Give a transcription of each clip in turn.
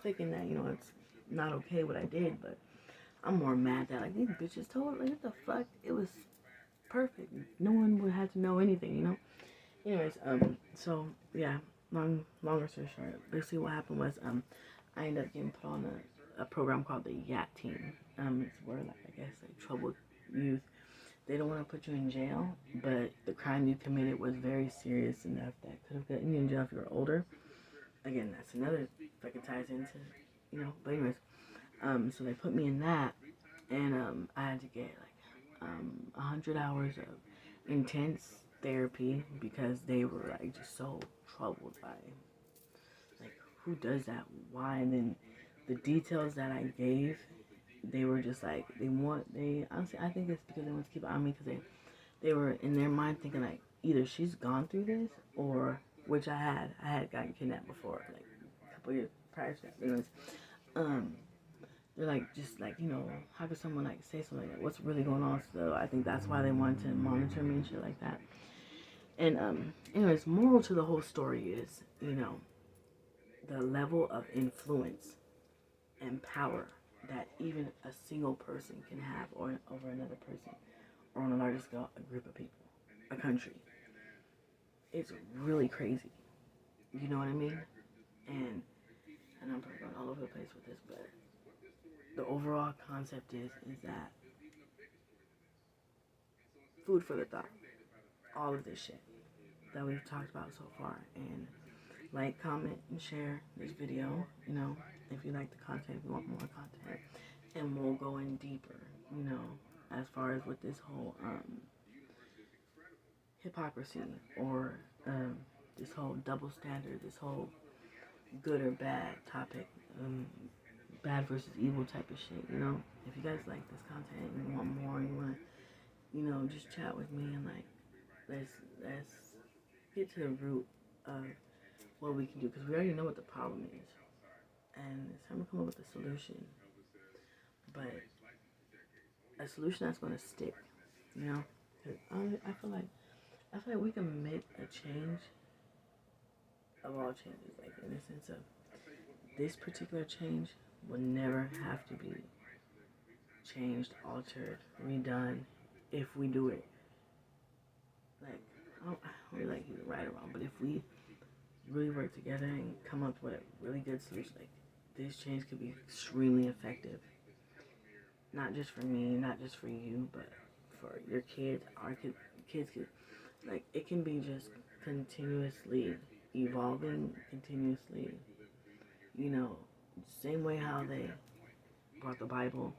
clicking that, it's not okay what I did, but I'm more mad that, like, these bitches told, like, what the fuck? It was perfect. No one would have to know anything. Anyways, so, yeah, longer story short, basically what happened was, I ended up getting put on a program called the YAT team. It's where, like, I guess, like, troubled youth, they don't want to put you in jail, but the crime you committed was very serious enough that could have gotten you in jail if you were older. Again, that's another fucking ties into, but anyways, so they put me in that, and, I had to get, like, 100 hours of intense therapy because they were, like, just so troubled by, like, who does that, why, and then the details that I gave, they were just like, honestly, I think it's because they want to keep it on me, because they were in their mind thinking, like, either she's gone through this, or, which I had gotten kidnapped before, like, a couple years prior to that. Anyways, um, they're like, just like, how could someone, like, say something like that? What's really going on? So I think that's why they wanted to monitor me and shit like that. And, anyways, moral to the whole story is, the level of influence and power that even a single person can have over another person, or on a larger scale, a group of people, a country. It's really crazy. You know what I mean? And I'm probably going all over the place with this, but the overall concept is that food for the thought. All of this shit that we've talked about so far. And like, comment, and share this video, if you like the content, if you want more content. And we'll go in deeper, as far as with this whole hypocrisy, or this whole double standard, this whole good or bad topic, bad versus evil type of shit, If you guys like this content and you want more, you want to, just chat with me, and, like, let's get to the root of what we can do, because we already know what the problem is, and it's time to come up with a solution, but a solution that's going to stick, you know. 'Cause I feel like we can make a change of all changes, like, in the sense of this particular change will never have to be changed, altered, redone if we do it. Like, I don't really like either right or wrong, but if we really work together and come up with a really good solution, like, this change could be extremely effective. Not just for me, not just for you, but for your kids, our kids. Like, it can be just continuously evolving, continuously, same way how they brought the Bible,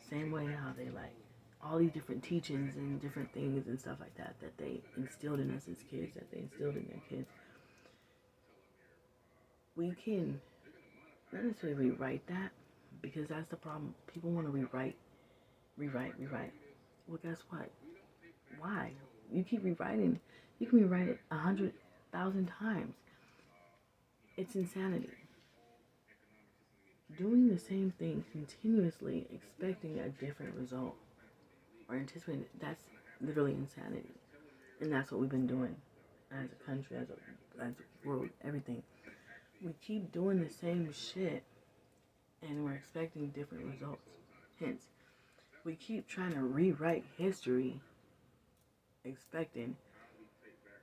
same way how they, like, all these different teachings and different things and stuff like that they instilled in us as kids, that they instilled in their kids. We can not necessarily rewrite that, because that's the problem. People want to rewrite. Well, guess what? Why? You keep rewriting. You can rewrite it 100,000 times. It's insanity. Doing the same thing continuously, expecting a different result, or anticipating, that's literally insanity. And that's what we've been doing as a country, as a world, everything. We keep doing the same shit, and we're expecting different results. Hence, we keep trying to rewrite history, expecting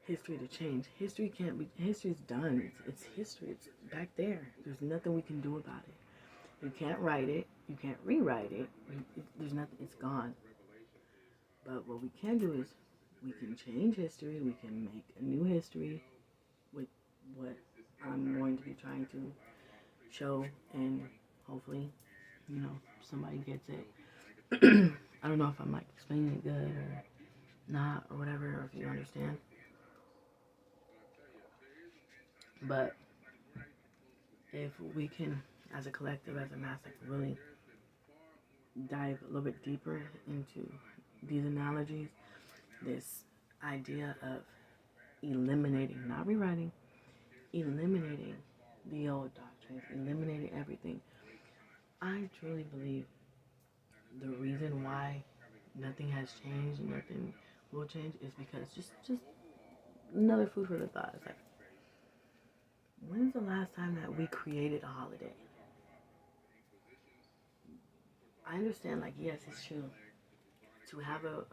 history to change. History can't be. History's done. It's history. It's back there. There's nothing we can do about it. You can't write it. You can't rewrite it. There's nothing. It's gone. But what we can do is we can change history. We can make a new history with what I'm going to be trying to show, and hopefully, somebody gets it. I don't know if I'm, like, explaining it good or not, or whatever, or if you understand. But if we can, as a collective, as a mass, like, really dive a little bit deeper into these analogies, this idea of eliminating, not rewriting, eliminating the old doctrines, eliminating everything. I truly believe the reason why nothing has changed and nothing will change is because just another food for the thought. It's like, when's the last time that we created a holiday? I understand, like, yes, it's true. To have a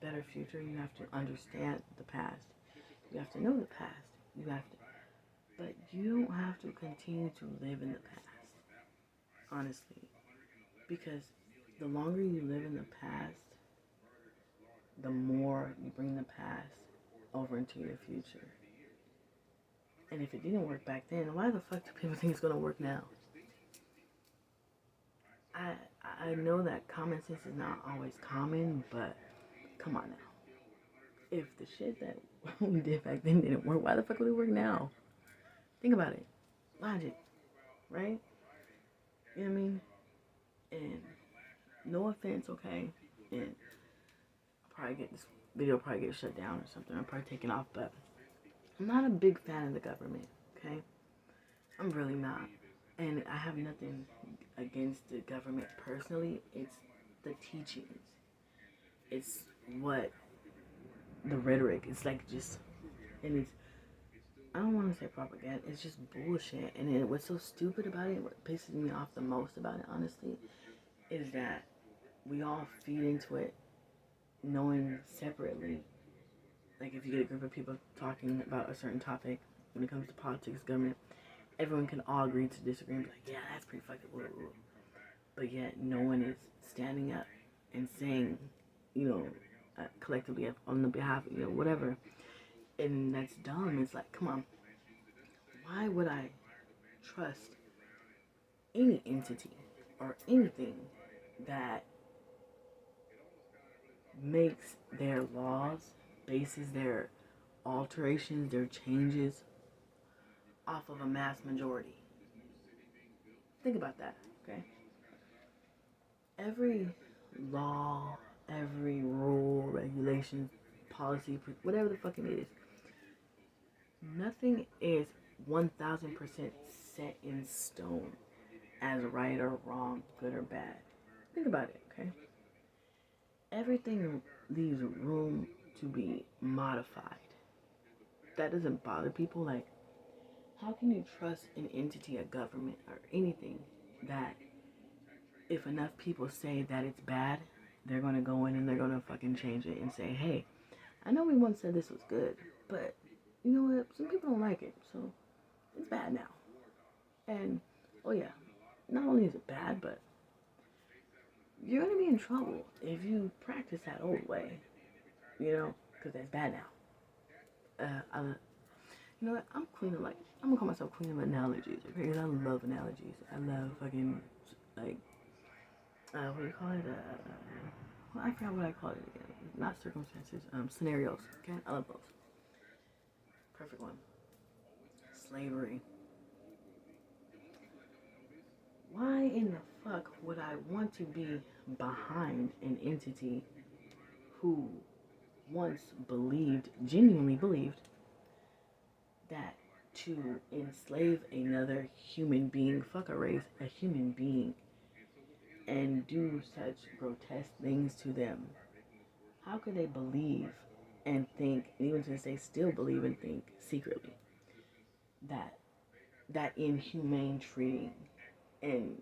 better future, you have to understand the past. You have to know the past. You have to, but you don't have to continue to live in the past, honestly. Because the longer you live in the past, the more you bring the past over into your future. And if it didn't work back then, why the fuck do people think it's gonna work now? I I know that common sense is not always common, but come on now. If the shit that we did back then didn't work, why the fuck would it work now? Think about it. Logic, right? You know what I mean? And no offense, okay? And I'll probably get this video will probably get shut down or something. I'm probably taken off, but I'm not a big fan of the government, okay? I'm really not. And I have nothing against the government personally. It's the teachings. It's what the rhetoric. It's like just, and it's, I don't want to say propaganda. It's just bullshit. And then what's so stupid about it, what pisses me off the most about it, honestly, is that we all feed into it knowing separately. Like if you get a group of people talking about a certain topic when it comes to politics, government, everyone can all agree to disagree and be like, yeah, that's pretty fucking woo. But yet no one is standing up and saying, collectively on the behalf of, whatever. And that's dumb. It's like, come on. Why would I trust any entity or anything that makes their laws, bases their alterations, their changes off of a mass majority? Think about that, okay? Every law, every rule, regulation, policy, whatever the fucking it is, nothing is 1000% set in stone as right or wrong, good or bad. Think about it, okay? Everything leaves room to be modified. That doesn't bother people. Like, how can you trust an entity, a government, or anything that if enough people say that it's bad, they're going to go in and they're going to fucking change it and say, hey, I know we once said this was good, but you know what? Some people don't like it, so it's bad now. And, oh yeah, not only is it bad, but you're going to be in trouble if you practice that old way, because that's bad now. You know what? I'm queen of, like, I'm going to call myself queen of analogies, okay? Because I love analogies. I love fucking, like, what do you call it? Well, I forgot what I call it again. Not circumstances, scenarios, okay? I love those. Perfect one. Slavery. Why in the fuck would I want to be behind an entity who once genuinely believed, that to enslave another human being, fuck a race, a human being, and do such grotesque things to them? How could they believe and think, even to this day still believe and think secretly, that inhumane treating and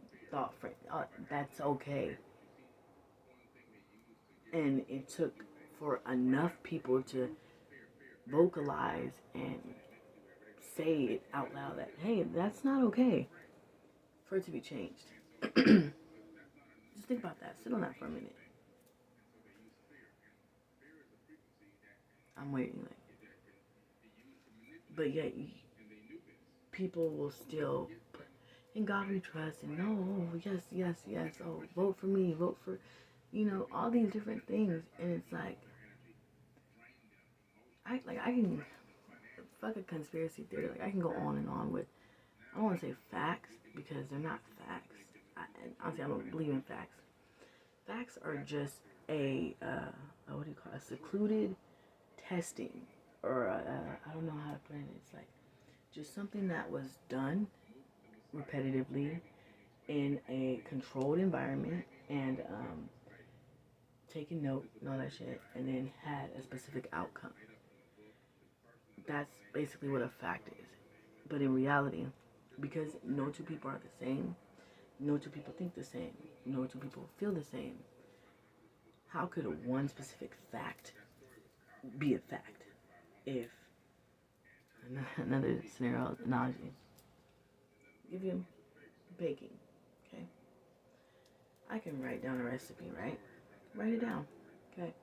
that's okay? And it took for enough people to vocalize and say it out loud that, hey, that's not okay, for it to be changed. Just think about that. Sit on that for a minute. I'm waiting. But yet, people will still put, in God we trust, and no, yes, yes, yes, oh, vote for me, vote for, all these different things. And it's like, I can, fuck a conspiracy theory. Like, I can go on and on with, I don't want to say facts, because they're not facts. Honestly, I don't believe in facts. Facts are just what do you call it? A secluded testing, or I don't know how to put it. It's like just something that was done repetitively in a controlled environment, and taking note and all that shit, and then had a specific outcome. That's basically what a fact is. But in reality, because no two people are the same, No two people think the same. No two people feel the same. How could one specific fact be a fact if another scenario analogy? Give you baking, okay? I can write down a recipe, right? Write it down, okay?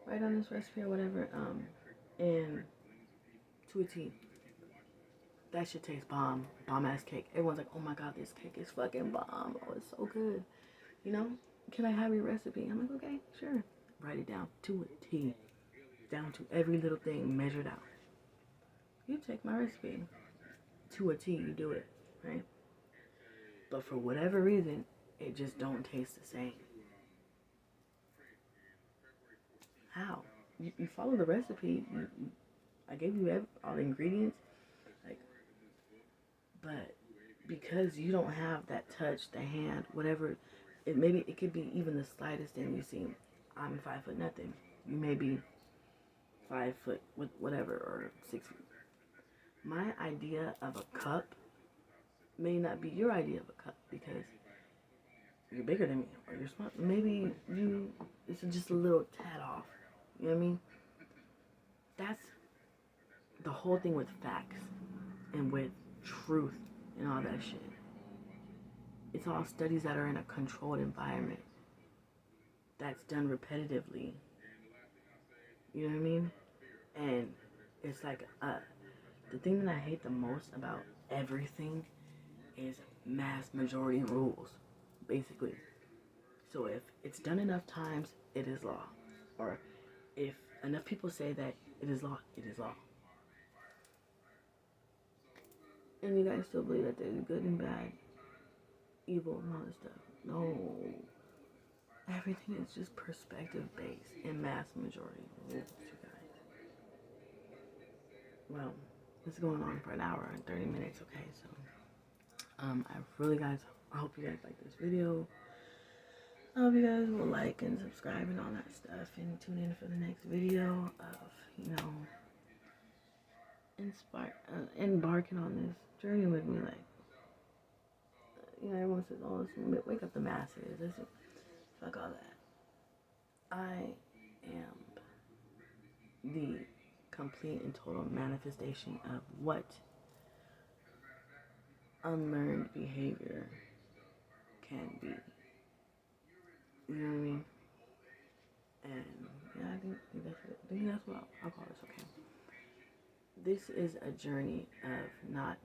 Write down this recipe or whatever, and to a T. That shit tastes bomb, bomb ass cake. Everyone's like, oh my god, this cake is fucking bomb. Oh, it's so good. You know? Can I have your recipe? I'm like, okay, sure. Write it down to a T, down to every little thing measured out. You take my recipe to a T, you do it, right? But for whatever reason, it just don't taste the same. How? You follow the recipe. I gave you all the ingredients, like, but because you don't have that touch, the hand, whatever, it could be even the slightest thing you see. I'm 5 foot nothing. You may be 5 foot with whatever or 6 feet. My idea of a cup may not be your idea of a cup because you're bigger than me or you're smart. Maybe it's just a little tad off. You know what I mean? That's the whole thing with facts and with truth and all that shit. It's all studies that are in a controlled environment that's done repetitively. You know what I mean? And it's like the thing that I hate the most about everything is mass majority rules, basically. So if it's done enough times, it is law. Or if enough people say that it is law, it is law. And you guys still believe that there's good and bad, evil, and all this stuff. No. Everything is just perspective based and mass majority rules, you guys. Well, it's going on for an hour and 30 minutes, okay? So, I hope you guys like this video. I hope you guys will like and subscribe and all that stuff and tune in for the next video of, embarking on this journey with me. Like, everyone says, oh, let's wake up the masses. Listen, fuck all that. I am the complete and total manifestation of what unlearned behavior can be. You know what I mean? And yeah, I think that's what I'll call this, okay? This is a journey of not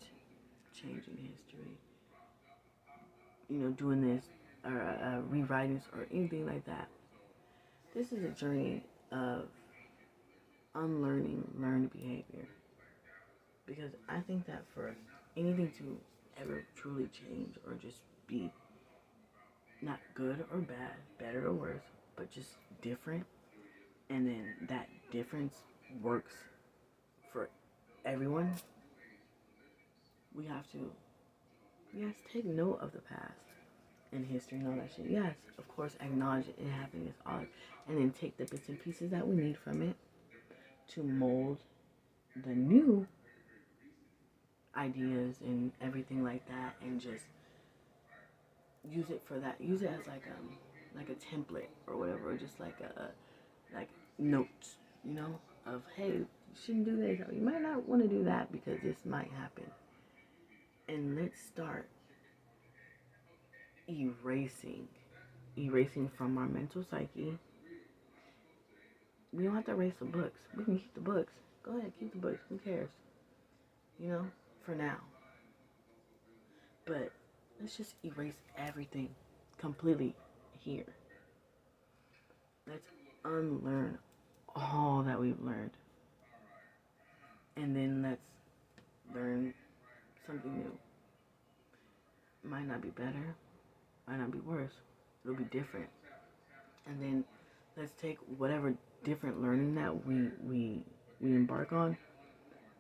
changing history, doing this or rewriting or anything like that. This is a journey of unlearning learned behavior. Because I think that for anything to ever truly change or just be not good or bad, better or worse, but just different, and then that difference works for everyone, we have to, yes, take note of the past and history and all that shit. Yes, of course, acknowledge it happening as all, and then take the bits and pieces that we need from it to mold the new ideas and everything like that, and just use it for that. Use it as like a template or whatever, or just like notes, of, hey, you shouldn't do this. Or you might not want to do that because this might happen. And let's start erasing from our mental psyche. We don't have to erase the books. We can keep the books. Go ahead, keep the books. Who cares? For now. But let's just erase everything completely here. Let's unlearn all that we've learned. And then let's learn something new. Might not be better, might not be worse. It'll be different. And then let's take whatever different learning that we embark on,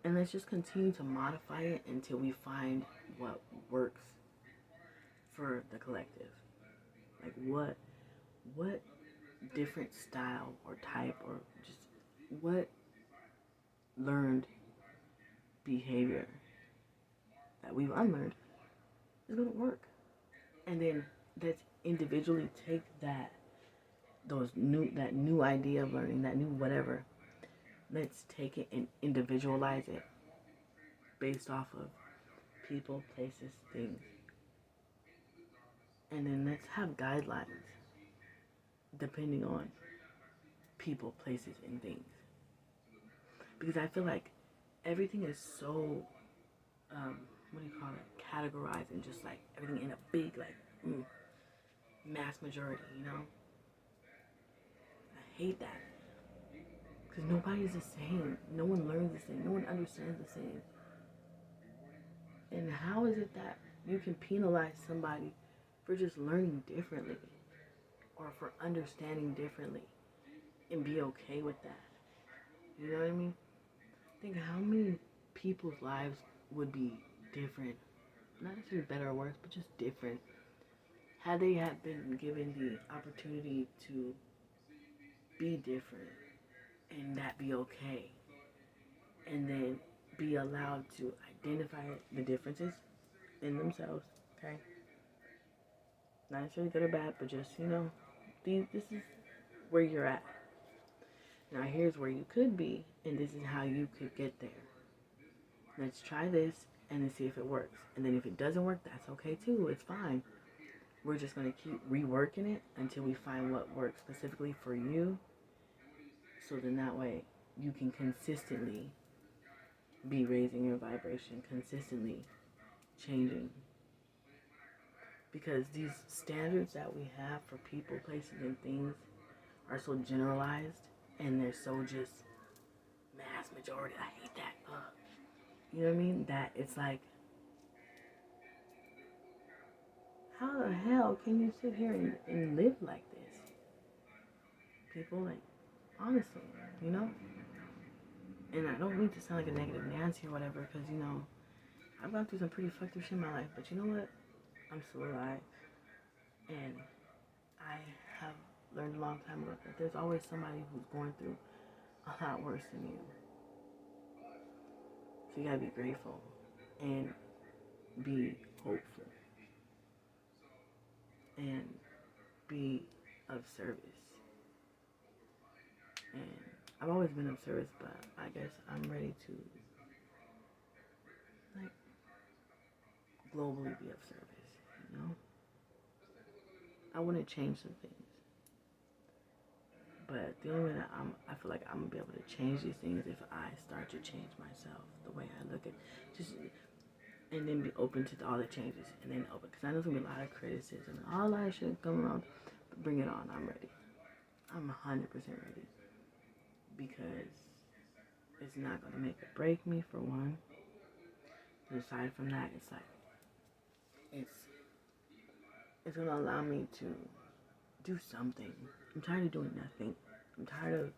and let's just continue to modify it until we find what works for the collective. Like what different style or type or just what learned behavior that we've unlearned is going to work. And then let's individually take that new idea of learning, that new whatever. Let's take it and individualize it based off of people, places, things. And then let's have guidelines depending on people, places, and things. Because I feel like everything is so, what do you call it, categorized and just like everything in a big, like, mass majority, you know? I hate that. Because nobody's the same. No one learns the same. No one understands the same. And how is it that you can penalize somebody for just learning differently or for understanding differently and be okay with that? You know what I mean? Think how many people's lives would be different, not necessarily better or worse, but just different, had they had been given the opportunity to be different and that be okay, and then be allowed to identify the differences in themselves, okay? Not necessarily good or bad, but just, this is where you're at. Now here's where you could be, and this is how you could get there. Let's try this and then see if it works. And then if it doesn't work, that's okay too. It's fine. We're just going to keep reworking it until we find what works specifically for you. So then that way you can consistently be raising your vibration, consistently changing. Because these standards that we have for people, places, and things are so generalized and they're so just mass majority. I hate that. You know what I mean? That it's like, how the hell can you sit here and live like this? People, like, honestly, you know? And I don't mean to sound like a negative Nancy or whatever, because, I've gone through some pretty fucked up shit in my life, but you know what? I'm still alive. And I have learned a long time ago that there's always somebody who's going through a lot worse than you. So you gotta be grateful and be hopeful and be of service. And I've always been of service, but I guess I'm ready to, like, globally be of service, I want to change some things. But the only way that I feel like I'm going to be able to change these things if I start to change myself, the way I look at just, and then be open to all the changes, and then open, because I know there's going to be a lot of criticism, and all that shit come around, but bring it on, I'm ready. I'm 100% ready, because it's not going to make or break me, for one. But aside from that, it's like, it's going to allow me to do something. I'm tired of doing nothing. I'm tired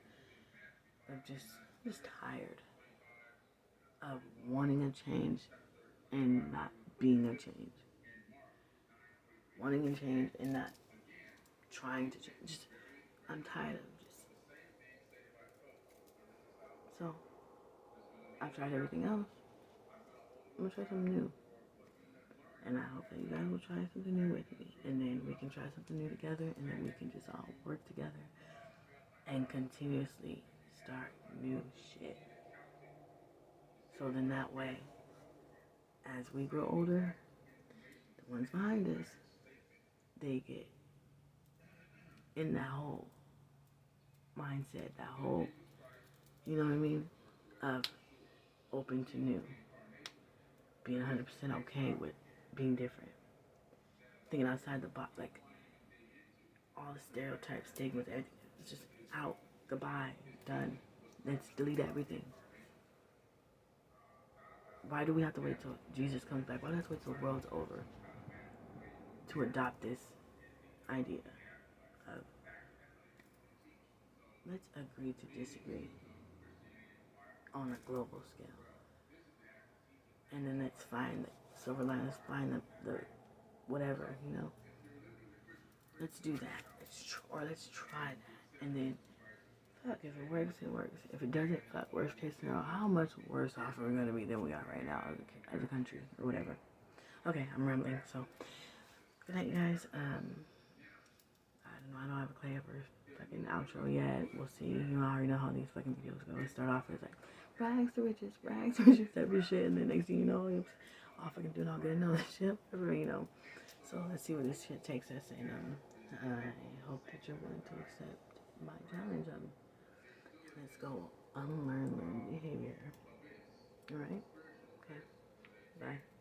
of just tired of wanting a change and not being a change. Wanting a change and not trying to change. Just, I'm tired of just. So, I've tried everything else. I'm gonna try something new. And I hope that you guys will try something new with me. And then we can try something new together, and then we can just all work together and continuously start new shit. So then that way, as we grow older, the ones behind us, they get in that whole mindset, that whole, you know what I mean, of open to new, being 100% okay with being different, thinking outside the box, like all the stereotypes, stigmas, everything, it's just out, goodbye, done. Let's delete everything. Why do we have to wait till Jesus comes back? Why do we have to wait till the world's over to adopt this idea of let's agree to disagree on a global scale? And then let's find the silver line, let's find the whatever, Let's do that. Let's try that. And then, fuck, if it works, it works. If it doesn't, fuck, worst case scenario, how much worse off are we going to be than we are right now as a country or whatever? Okay, I'm rambling, so Good night, you guys. I don't have a clever fucking outro yet. We'll see. You know, I already know how these fucking videos go. They start off as like rags to riches type of shit, and then next thing you know, it's all fucking doing all good and all that shit, whatever, you know. So let's see where this shit takes us, and I hope that you're willing to accept my challenge. Let's go unlearn behavior. All right. Okay. Bye.